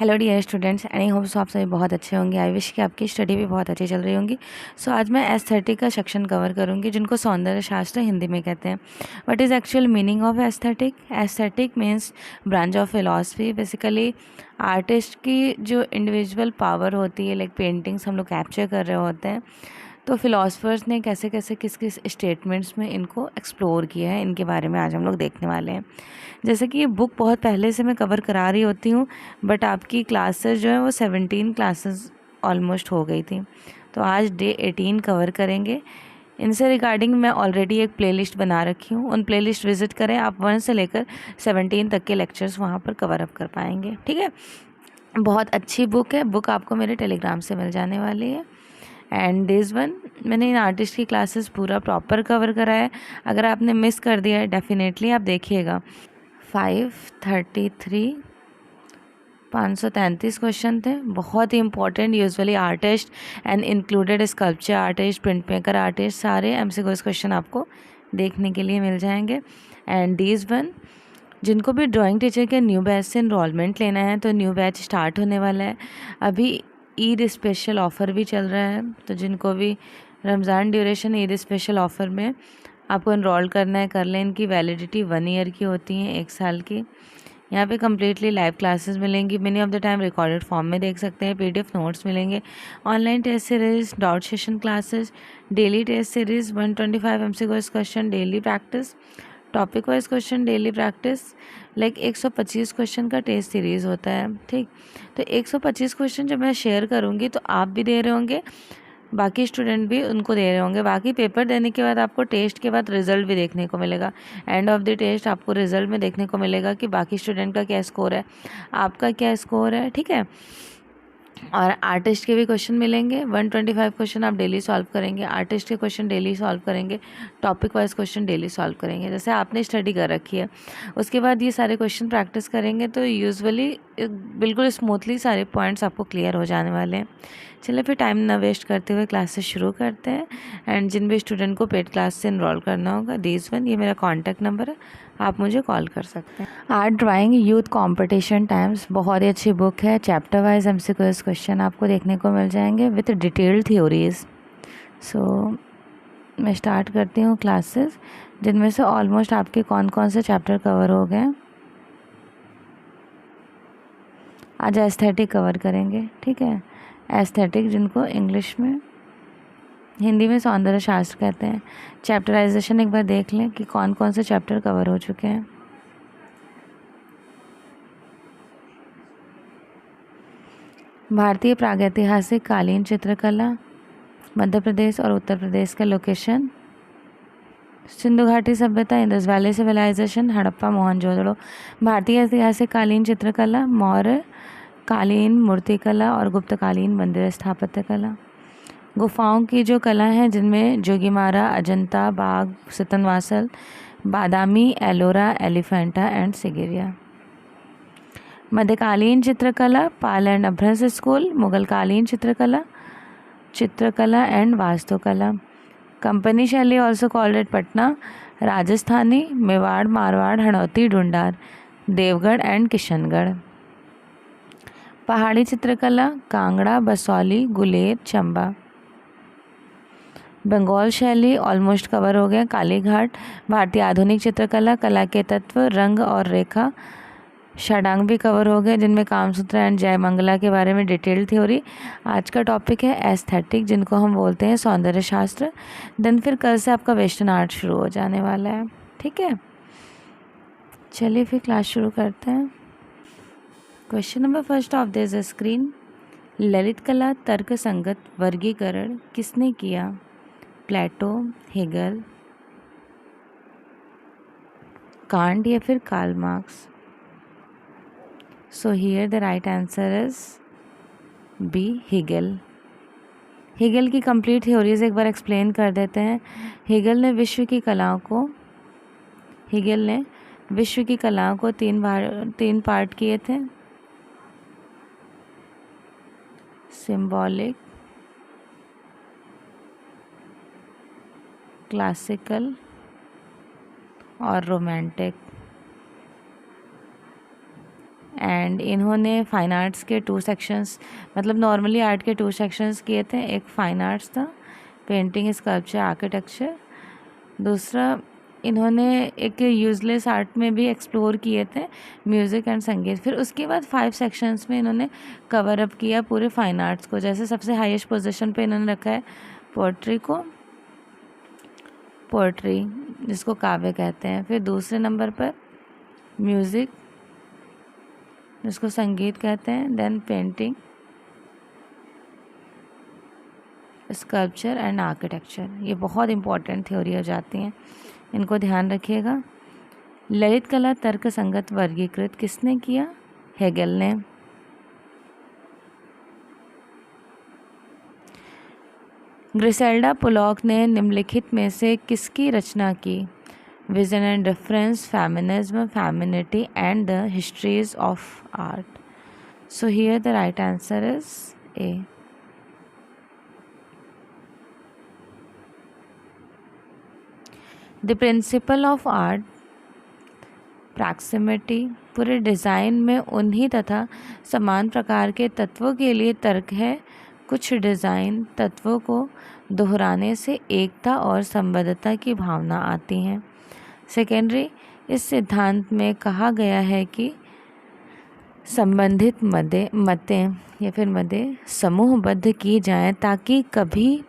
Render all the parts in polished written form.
Hello dear students, and I hope so आप सभी बहुत अच्छे होंगे। आई विश कि आपकी स्टडी भी बहुत अच्छी चल रही होंगी। सो आज मैं एस्थेटिक का सेक्शन कवर करूंगी, जिनको सौंदर्य शास्त्र हिंदी में कहते हैं। What is actual meaning of aesthetic? Aesthetic means branch of philosophy. Basically artist की जो इंडिविजुअल पावर होती है, लाइक पेंटिंग्स हम लोग कैप्चर कर रहे होते हैं, तो फिलोसफर्स ने कैसे कैसे किस किस स्टेटमेंट्स में इनको एक्सप्लोर किया है, इनके बारे में आज हम लोग देखने वाले हैं। जैसे कि ये बुक बहुत पहले से मैं कवर करा रही होती हूँ, बट आपकी क्लासेस जो है वो 17 क्लासेस ऑलमोस्ट हो गई थी, तो आज डे 18 कवर करेंगे। इनसे रिगार्डिंग मैं ऑलरेडी एक प्लेलिस्ट बना रखी हूँ, उन प्लेलिस्ट विजिट करें आप। 1 से लेकर 17 तक के लेक्चर्स वहाँ पर कवर अप कर पाएंगे, ठीक है। बहुत अच्छी बुक है, बुक आपको मेरे टेलीग्राम से मिल जाने वाली है। एंड दिस वन, मैंने इन आर्टिस्ट की क्लासेस पूरा प्रॉपर कवर करा है। अगर आपने मिस कर दिया है, डेफिनेटली आप देखिएगा। 533 533 क्वेश्चन थे, बहुत ही important. Usually artist and included sculpture artist, print maker artist, सारे एमसीक्यू क्वेश्चन आपको देखने के लिए मिल जाएंगे। एंड दिस वन, जिनको भी ड्राइंग टीचर के न्यू बैच से इनरोलमेंट लेना है, तो न्यू बैच स्टार्ट होने वाला है। अभी ईद स्पेशल ऑफ़र भी चल रहा है, तो जिनको भी Ramzan duration Eid special offer में आपको इनरोल करना है, कर लें। इनकी वैलिडिटी 1 ईयर की होती है, 1 साल की। यहाँ पे कम्प्लीटली लाइव क्लासेस मिलेंगी, many of the time recorded form में देख सकते हैं। पीडीएफ नोट्स मिलेंगे, online test series, doubt session classes, daily test series, 125 MCQ question, daily practice, topic wise question, daily practice. Like 125 question का test series होता है, ठीक। तो 125 क्वेश्चन जब मैं शेयर करूँगी तो आप भी दे रहे होंगे, बाकी स्टूडेंट भी उनको दे रहे होंगे। बाकी पेपर देने के बाद आपको टेस्ट के बाद रिजल्ट भी देखने को मिलेगा। एंड ऑफ द टेस्ट आपको रिजल्ट में देखने को मिलेगा कि बाकी स्टूडेंट का क्या स्कोर है, आपका क्या स्कोर है, ठीक है। और आर्टिस्ट के भी क्वेश्चन मिलेंगे। 125 क्वेश्चन आप डेली सॉल्व करेंगे, आर्टिस्ट के क्वेश्चन डेली सॉल्व करेंगे, topic wise question daily solve करेंगे, जैसे आपने स्टडी कर रखी है। उसके बाद ये सारे क्वेश्चन प्रैक्टिस करेंगे, तो यूजुअली बिल्कुल स्मूथली सारे पॉइंट्स आपको क्लियर हो जाने वाले हैं। चलिए फिर टाइम ना वेस्ट करते हुए क्लासेस शुरू करते हैं। एंड जिन भी स्टूडेंट को पेड क्लास से इनरोल करना होगा, दिस वन, ये मेरा कॉन्टैक्ट नंबर है, आप मुझे कॉल कर सकते हैं। Art drawing youth competition times, बहुत ही अच्छी बुक है। चैप्टर वाइज एमसीक्यूज क्वेश्चन आपको देखने को मिल जाएंगे विथ डिटेल्ड थ्योरीज। सो मैं स्टार्ट करती हूँ क्लासेस, जिनमें से ऑलमोस्ट आपके कौन कौन से चैप्टर कवर हो गए। आज एस्थेटिक कवर करेंगे, ठीक है। एस्थेटिक, जिनको इंग्लिश में, हिंदी में सौंदर्य शास्त्र कहते हैं। चैप्टराइजेशन एक बार देख लें कि कौन कौन से चैप्टर कवर हो चुके हैं। भारतीय प्रागैतिहासिक कालीन चित्रकला, मध्य प्रदेश और उत्तर प्रदेश का लोकेशन, सिंधु घाटी सभ्यता, Indus valley civilization, Harappa, Mohenjodaro. भारतीय ऐतिहासिक कालीन चित्रकला, मौर्य कालीन मूर्तिकला और गुप्तकालीन मंदिर स्थापत्य कला। गुफाओं की जो कला है, जिनमें जोगीमारा, अजंता, बाग, सितनवासल, बादामी, एलोरा, एलिफेंटा एंड सिगिरिया। मध्यकालीन चित्रकला, पाल एंड अभ्रंश स्कूल, मुगलकालीन चित्रकला एंड वास्तुकला। कंपनी शैली also called at Patna, Rajasthani, Mewar, Marwar, Hadoti, Dhundhar, Devgarh and Kishangarh. पहाड़ी चित्रकला, कांगड़ा, बसौली, गुलेर, चंबा। बंगाल शैली ऑलमोस्ट कवर हो गया, कालीघाट। भारतीय आधुनिक चित्रकला, कला के तत्व, रंग और रेखा, षडांग भी कवर हो गए, जिनमें कामसूत्र एंड जयमंगला के बारे में डिटेल्ड थ्योरी। आज का टॉपिक है एस्थेटिक, जिनको हम बोलते हैं सौंदर्य शास्त्र। देन फिर कल से आपका वेस्टर्न आर्ट शुरू हो जाने वाला है, ठीक है। चलिए फिर क्लास शुरू करते हैं। Question number first of this screen, Lalit कला तर्क संगत वर्गीकरण किसने किया? प्लेटो, हेगल, कांट या फिर Karl Marx? So here the right answer is B, Hegel. Hegel की कंप्लीट थ्योरीज एक बार एक्सप्लेन कर देते हैं। हेगल ने विश्व की कलाओं को तीन पार्ट किए थे, सिंबॉलिक, क्लासिकल और रोमांटिक। एंड इन्होंने फाइन आर्ट्स के 2 सेक्शंस, मतलब नॉर्मली आर्ट के 2 सेक्शंस किए थे। एक फाइन आर्ट्स था, पेंटिंग, स्कल्पचर, आर्किटेक्चर। दूसरा इन्होंने एक यूजलेस आर्ट में भी एक्सप्लोर किए थे, म्यूज़िक एंड संगीत। फिर उसके बाद 5 सेक्शंस में इन्होंने कवर अप किया पूरे फाइन आर्ट्स को। जैसे सबसे हाईएस्ट पोजीशन पे इन्होंने रखा है पोएट्री को, पोएट्री जिसको काव्य कहते हैं। फिर दूसरे नंबर पर म्यूज़िक जिसको संगीत कहते हैं। Then painting, sculpture and architecture. ये बहुत इंपॉर्टेंट थ्योरी हो जाती हैं, इनको ध्यान रखिएगा। ललित कला तर्क संगत वर्गीकृत किसने किया? हेगल ने। ग्रिसेल्डा पोलॉक ने निम्नलिखित में से किसकी रचना की? Vision and difference, feminism, femininity and the histories of art. So here the right answer is a. The principal of art proximity. पूरे डिज़ाइन में उन्हीं तथा समान प्रकार के तत्वों के लिए तर्क है। कुछ डिज़ाइन तत्वों को दोहराने से एकता और संबद्धता की भावना आती है। सेकेंडरी, इस सिद्धांत में कहा गया है कि संबंधित मतें या फिर मदें समूहबद्ध की जाएं ताकि कभी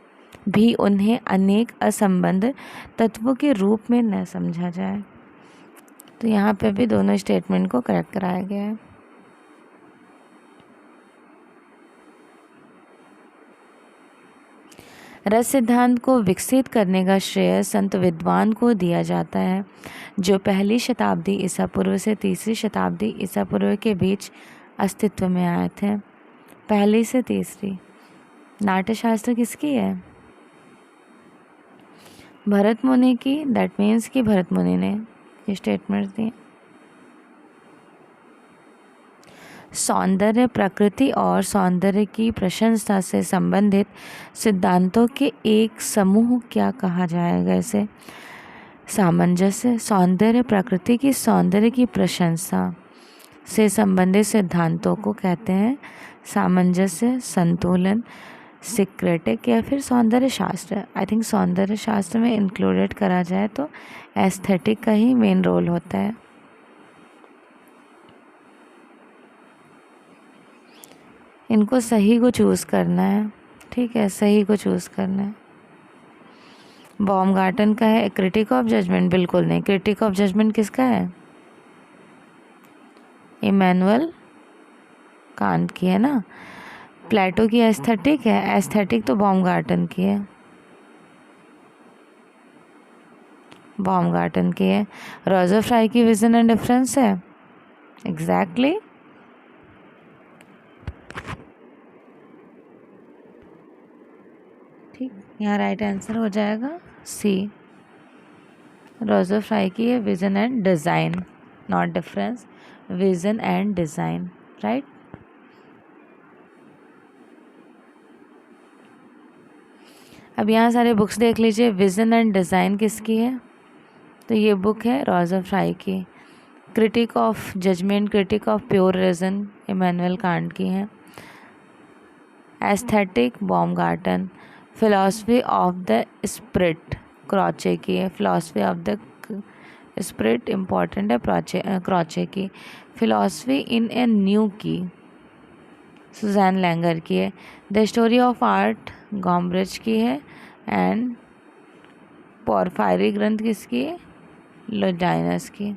भी उन्हें अनेक असंबद्ध तत्वों के रूप में न समझा जाए। तो यहाँ पे भी दोनों स्टेटमेंट को करेक्ट कराया गया है। रस सिद्धांत को विकसित करने का श्रेय संत विद्वान को दिया जाता है जो पहली शताब्दी ईसा पूर्व से तीसरी शताब्दी ईसा पूर्व के बीच अस्तित्व में आए थे। पहली से तीसरी। नाट्यशास्त्र किसकी है? भरत मुनि की। दैट मीन्स कि भरत मुनि ने ये स्टेटमेंट दिए। सौंदर्य प्रकृति और सौंदर्य की प्रशंसा से संबंधित सिद्धांतों के एक समूह क्या कहा जाएगा इसे? सामंजस्य। सौंदर्य प्रकृति की सौंदर्य की प्रशंसा से संबंधित सिद्धांतों को कहते हैं सामंजस्य, संतुलन, सिक्रेटिक या फिर सौंदर्य शास्त्र। आई थिंक सौंदर्य शास्त्र में इंक्लूडेड करा जाए तो एस्थेटिक का ही मेन रोल होता है। इनको सही को चूज़ करना है, ठीक है, सही को चूज़ करना है। बॉमगार्टन का है क्रिटिक ऑफ जजमेंट, बिल्कुल नहीं। क्रिटिक ऑफ जजमेंट किसका है? इमैनुअल कांट की है ना। प्लेटो की एस्थेटिक है, एस्थेटिक तो बॉमगार्टन की है, बॉमगार्टन की है। रोजर फ्राई की विजन एंड डिफरेंस है, एग्जैक्टली ठीक। यहाँ राइट आंसर हो जाएगा सी। रोजर फ्राई की है vision and design, not difference, vision and design, right. अब यहाँ सारे बुक्स देख लीजिए। विजन एंड डिज़ाइन किसकी है? तो ये बुक है रोजर फ्राई की। Critique of judgment, critique of pure reason Immanuel Kant की है। Aesthetic Baumgarten. Philosophy of the spirit Croce की है। Philosophy of the spirit important है क्रॉचे की। Philosophy in a new key Susanne Langer की है। The story of art Gombrich की है। एंड पोरफायरी ग्रंथ किसकी है? लोजाइनस की।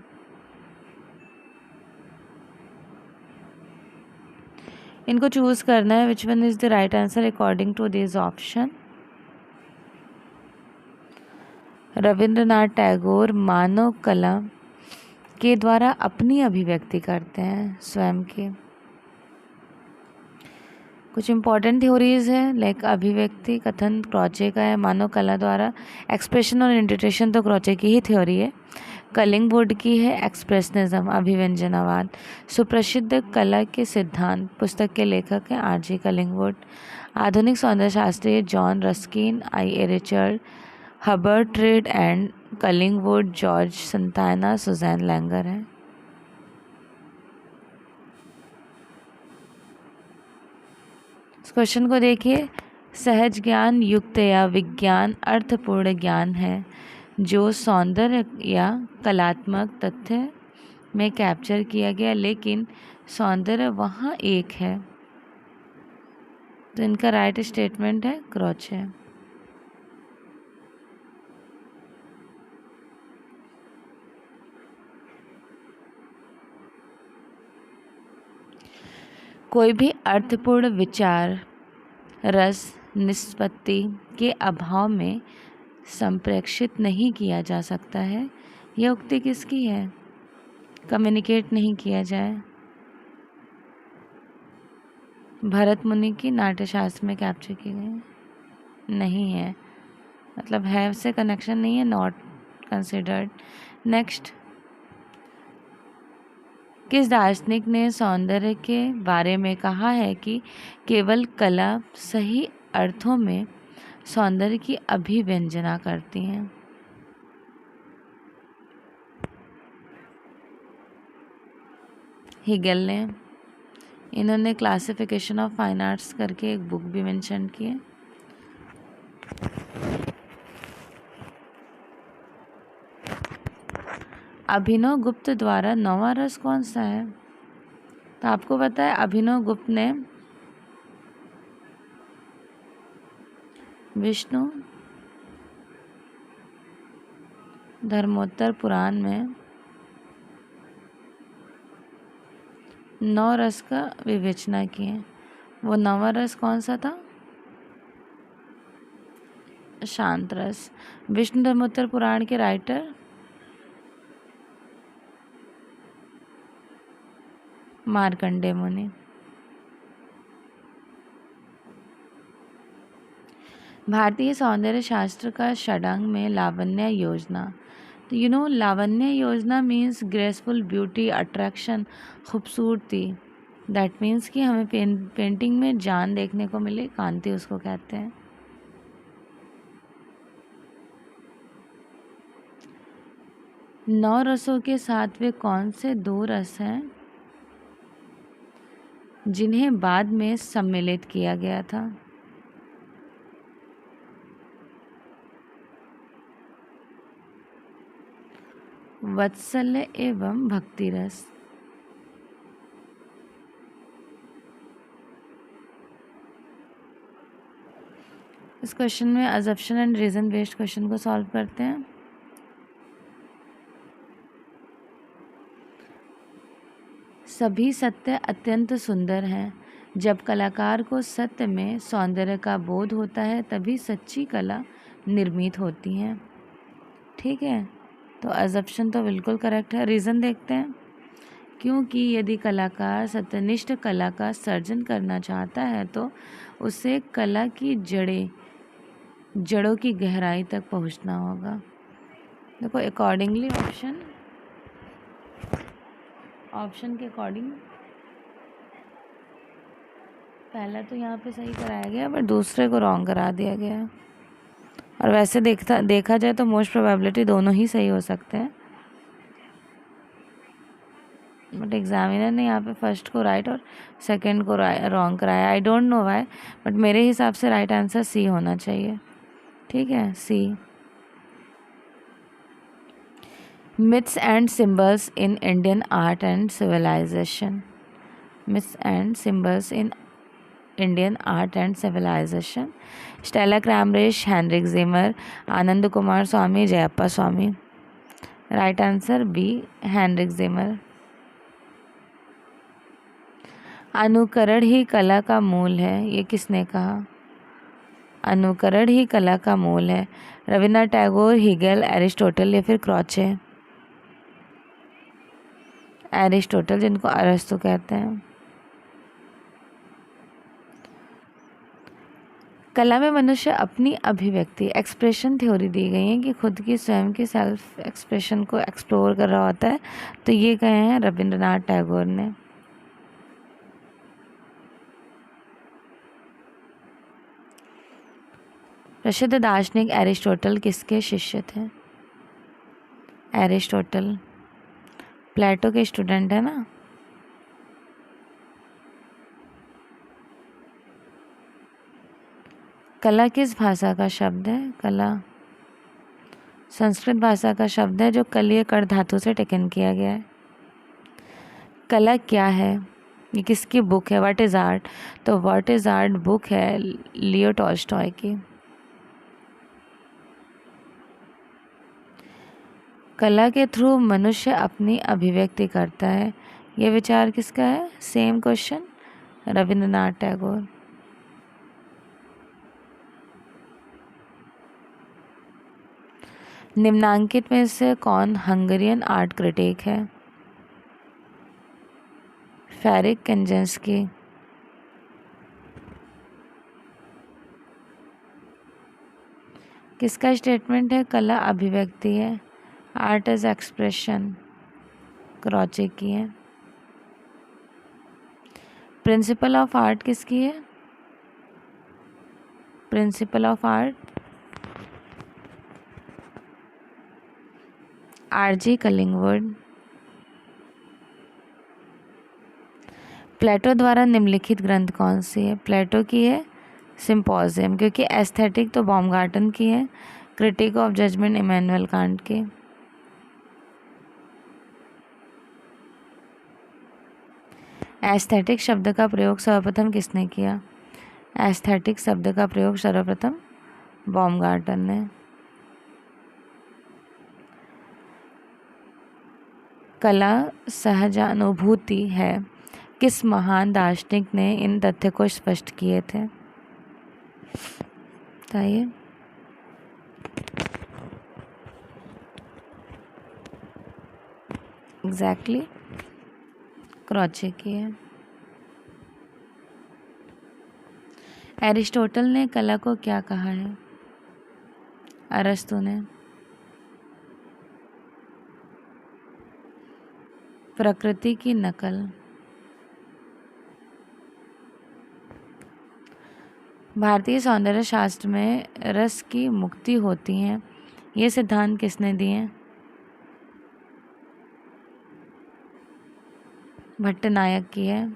इनको चूज़ करना है which one is the right answer according to this option. Rabindranath Tagore मानव कला के द्वारा अपनी अभिव्यक्ति करते हैं स्वयं की। कुछ इम्पॉर्टेंट थ्योरीज है लाइक अभिव्यक्ति कथन क्रॉचे का है, मानव कला द्वारा एक्सप्रेशन और इंटरप्रिटेशन तो क्रॉचे की ही थ्योरी है। कलिंगवुड की है एक्सप्रेशनिज्म अभिव्यंजनावाद। सुप्रसिद्ध कला के सिद्धांत पुस्तक के लेखक हैं आर जी कलिंगवुड। आधुनिक सौंदर्य शास्त्री John Ruskin, I A Richard, Herbert Read and Collingwood, George Santayana, Susanne Langer है। इस क्वेश्चन को देखिए, सहज ज्ञान युक्त या विज्ञान अर्थपूर्ण ज्ञान है जो सौंदर्य या कलात्मक तथ्य में कैप्चर किया गया, लेकिन सौंदर्य वहाँ एक है। तो इनका राइट स्टेटमेंट है क्रॉचे। कोई भी अर्थपूर्ण विचार रस निष्पत्ति के अभाव में संप्रेक्षित नहीं किया जा सकता है। यह उक्ति किसकी है? कम्युनिकेट नहीं किया जाए, भरत मुनि की नाट्यशास्त्र में कैप्चर की गई नहीं है, मतलब है से कनेक्शन नहीं है, नॉट कंसिडर्ड। नेक्स्ट, किस दार्शनिक ने सौंदर्य के बारे में कहा है कि केवल कला सही अर्थों में सौंदर्य की अभिव्यंजना करती हैं? हेगेल ने। इन्होंने क्लासिफिकेशन ऑफ फाइन आर्ट्स करके एक बुक भी मेंशन की है। अभिनव गुप्त द्वारा नौवां रस कौन सा है? तो आपको पता है अभिनव गुप्त ने विष्णु धर्मोत्तर पुराण में 9 रस का विवेचना की है। वो 9वां रस कौन सा था? शांत रस। विष्णु धर्मोत्तर पुराण के राइटर मार्कंडेय मुनि। भारतीय सौंदर्य शास्त्र का षडांग में लावण्य योजना। तो लावण्य योजना मीन्स ग्रेसफुल, ब्यूटी, अट्रैक्शन, खूबसूरती। दैट मीन्स कि हमें पेंटिंग में जान देखने को मिले, कांति उसको कहते हैं। नौ रसों के साथ वे कौन से 2 रस हैं जिन्हें बाद में सम्मिलित किया गया था? वात्सल्य एवं भक्ति रस। इस क्वेश्चन में assumption and reason based question को सॉल्व करते हैं। सभी सत्य अत्यंत सुंदर हैं। जब कलाकार को सत्य में सौंदर्य का बोध होता है तभी सच्ची कला निर्मित होती है। ठीक है, तो अजम्पशन तो बिल्कुल करेक्ट है। रीज़न देखते हैं। क्योंकि यदि कलाकार सत्यनिष्ठ कला का सर्जन करना चाहता है तो उसे कला की जड़ों की गहराई तक पहुंचना होगा। देखो अकॉर्डिंगली ऑप्शन के अकॉर्डिंग पहला तो यहाँ पे सही कराया गया बट दूसरे को रॉन्ग करा दिया गया। और वैसे देखा जाए तो मोस्ट प्रोबेबिलिटी दोनों ही सही हो सकते हैं, बट एग्जामिनर ने यहाँ पे फर्स्ट को राइट और सेकंड को रॉन्ग कराया। I don't know why, but मेरे हिसाब से राइट आंसर सी होना चाहिए। ठीक है, C. Myths and symbols in Indian art and civilization. Myths and symbols in Indian art and civilization. Stella Kramrisch, Heinrich Zimmer, Ananda Coomaraswamy, Jayappa Swami. Right answer B, Heinrich Zimmer. अनुकरण ही कला का मूल है, ये किसने कहा? अनुकरण ही कला का मूल है। रविन्द्रनाथ टैगोर, हिगेल, एरिस्टोटल या फिर क्रॉचे? एरिस्टोटल, जिनको अरस्तु कहते हैं। कला में मनुष्य अपनी अभिव्यक्ति एक्सप्रेशन थ्योरी दी गई है कि खुद की स्वयं की सेल्फ एक्सप्रेशन को एक्सप्लोर कर रहा होता है। तो ये कहे हैं रविंद्रनाथ टैगोर ने। प्रसिद्ध दार्शनिक एरिस्टोटल किसके शिष्य थे? एरिस्टोटल प्लेटो के स्टूडेंट है ना। कला किस भाषा का शब्द है? कला संस्कृत भाषा का शब्द है जो कलीय कर धातु से टेकन किया गया है। कला क्या है? ये किसकी बुक है? What is art? तो व्हाट इज़ आर्ट बुक है लियो टॉल्स्टॉय की। कला के थ्रू मनुष्य अपनी अभिव्यक्ति करता है, ये विचार किसका है? Same question, Rabindranath Tagore. निम्नांकित में से कौन हंगेरियन आर्ट क्रिटिक है? फेरिक कैंजेंस्की। किसका स्टेटमेंट है? कला अभिव्यक्ति है, आर्ट इज एक्सप्रेशन, क्रॉचे की है। प्रिंसिपल ऑफ आर्ट किसकी है? Principle of art RG Collingwood. Plato द्वारा निम्नलिखित ग्रंथ कौन सी है? प्लेटो की है सिम्पोजियम, क्योंकि एस्थेटिक तो बॉमगार्टन की है, critique of judgment Immanuel Kant की। एस्थेटिक शब्द का प्रयोग सर्वप्रथम किसने किया? एस्थेटिक शब्द का प्रयोग सर्वप्रथम बॉमगार्टन ने। कला सहजानुभूति है, किस महान दार्शनिक ने इन तथ्य को स्पष्ट किए थे? बताइए। एग्जैक्टली क्रॉचे की है। एरिस्टोटल ने कला को क्या कहा है? अरस्तु ने प्रकृति की नकल। भारतीय सौंदर्य शास्त्र में रस की मुक्ति होती है, ये सिद्धांत किसने दिए? भट्टनायक की है।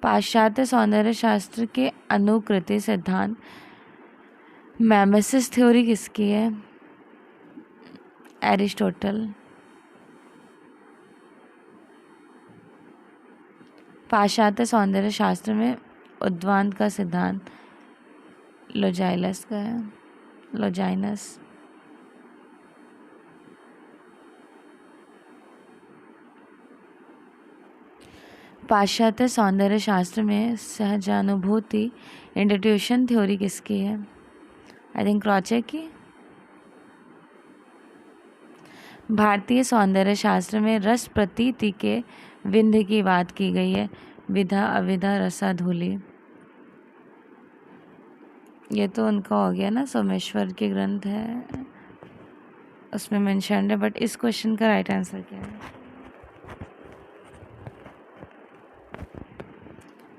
पाश्चात्य सौंदर्य शास्त्र के अनुकृति सिद्धांत मैमेसिस थ्योरी किसकी है? एरिस्टोटल। पाश्चात्य सौंदर्य शास्त्र में उद्वान का सिद्धांत लोजाइलस का है, लोजाइनस। पाश्चात्य सौंदर्य शास्त्र में सहजानुभूति इंस्टीट्यूशन थ्योरी किसकी है? आई थिंक क्रॉचे की। भारतीय सौंदर्य शास्त्र में रस प्रतीति के विंध्य की बात की गई है, विधा अविधा रसाधूलि। ये तो उनका हो गया ना, सोमेश्वर के ग्रंथ है उसमें मेंशन्ड है, बट इस क्वेश्चन का राइट आंसर क्या है?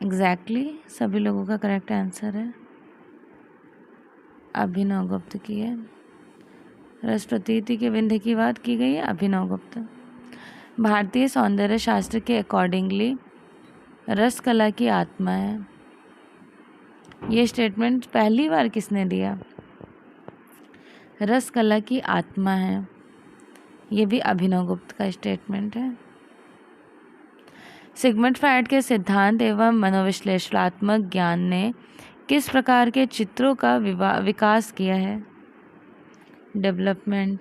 एग्जैक्टली सभी लोगों का करेक्ट आंसर है अभिनव गुप्त की है। रस प्रतीति के विंध्य की बात की गई है, अभिनव गुप्त। भारतीय सौंदर्य शास्त्र के अकॉर्डिंगली रस कला की आत्मा है, ये स्टेटमेंट पहली बार किसने दिया? रस कला की आत्मा है, ये भी अभिनव गुप्त का स्टेटमेंट है। सिगमंड फ्रायड के सिद्धांत एवं मनोविश्लेषणात्मक ज्ञान ने किस प्रकार के चित्रों का विकास किया है? डेवलपमेंट।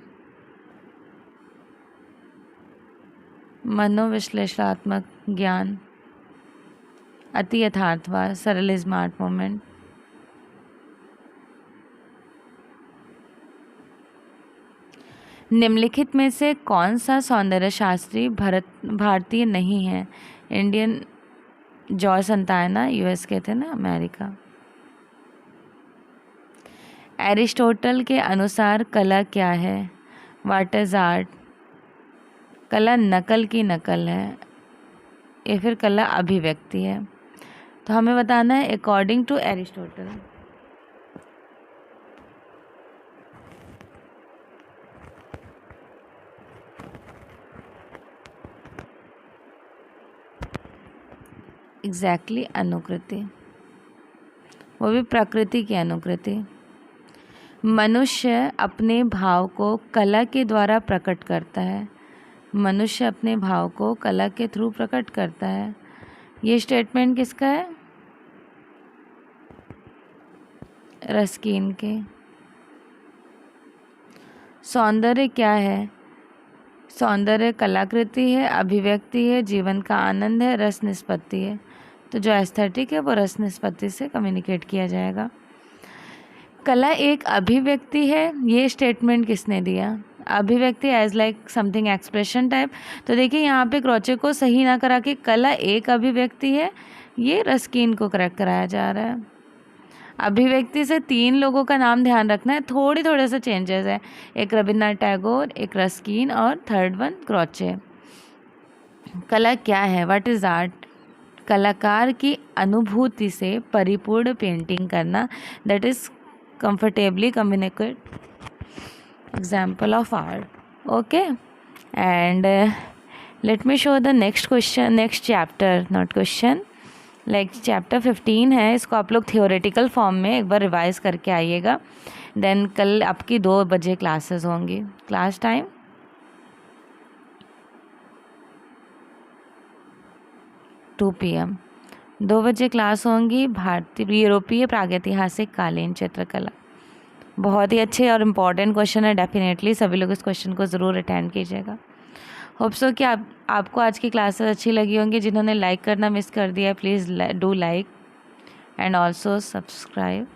मनोविश्लेषणात्मक ज्ञान, अति यथार्थवाद, सरलिज्म, आर्ट मोमेंट। निम्नलिखित में से कौन सा सौंदर्य शास्त्री भारतीय नहीं है? इंडियन। जॉर्ज संतायना यूएस के थे ना, अमेरिका। एरिस्टोटल के अनुसार कला क्या है? What is art? कला नकल की नकल है, या फिर कला अभिव्यक्ति है? तो हमें बताना है अकॉर्डिंग टू एरिस्टोटल। एग्जैक्टली अनुकृति, वो भी प्रकृति की अनुकृति। मनुष्य अपने भाव को कला के द्वारा प्रकट करता है। मनुष्य अपने भाव को कला के थ्रू प्रकट करता है। ये स्टेटमेंट किसका है? रस्किन के। सौंदर्य क्या है? सौंदर्य कलाकृति है, अभिव्यक्ति है, जीवन का आनंद है, रस निष्पत्ति है। तो जो एस्थेटिक है वो रस निष्पत्ति से कम्युनिकेट किया जाएगा। कला एक अभिव्यक्ति है, ये स्टेटमेंट किसने दिया? अभिव्यक्ति as like something expression type. तो देखिए यहाँ पे क्रॉचे को सही ना करा के कला एक अभिव्यक्ति है, ये रस्किन को करेक्ट कराया जा रहा है। अभिव्यक्ति से 3 लोगों का नाम ध्यान रखना है, थोड़े से चेंजेस है। एक रविन्द्रनाथ टैगोर, एक रस्किन और थर्ड वन क्रॉचे। कला क्या है? What is art? कलाकार की अनुभूति से परिपूर्ण पेंटिंग करना, that is comfortably communicate example of art. Okay, and let me show the next question, next chapter, not question, like chapter 15 है। इसको आप लोग थियोरेटिकल फॉर्म में एक बार रिवाइज करके आइएगा। देन कल आपकी 2 बजे क्लासेस होंगी। क्लास टाइम 2 PM, 2 बजे क्लास होंगी। भारतीय यूरोपीय प्रागैतिहासिक कालीन चित्रकला, बहुत ही अच्छे और इम्पॉर्टेंट क्वेश्चन है। डेफिनेटली सभी लोग इस क्वेश्चन को ज़रूर अटेंड कीजिएगा। होप सो कि आपको आज की क्लासेस अच्छी लगी होंगी। जिन्होंने लाइक करना मिस कर दिया, please do like and also subscribe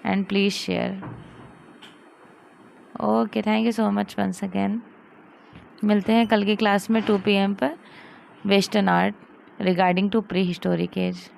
and please share. Okay, thank you so much once again. मिलते हैं कल की क्लास में 2 PM पर, western art regarding to prehistoric as.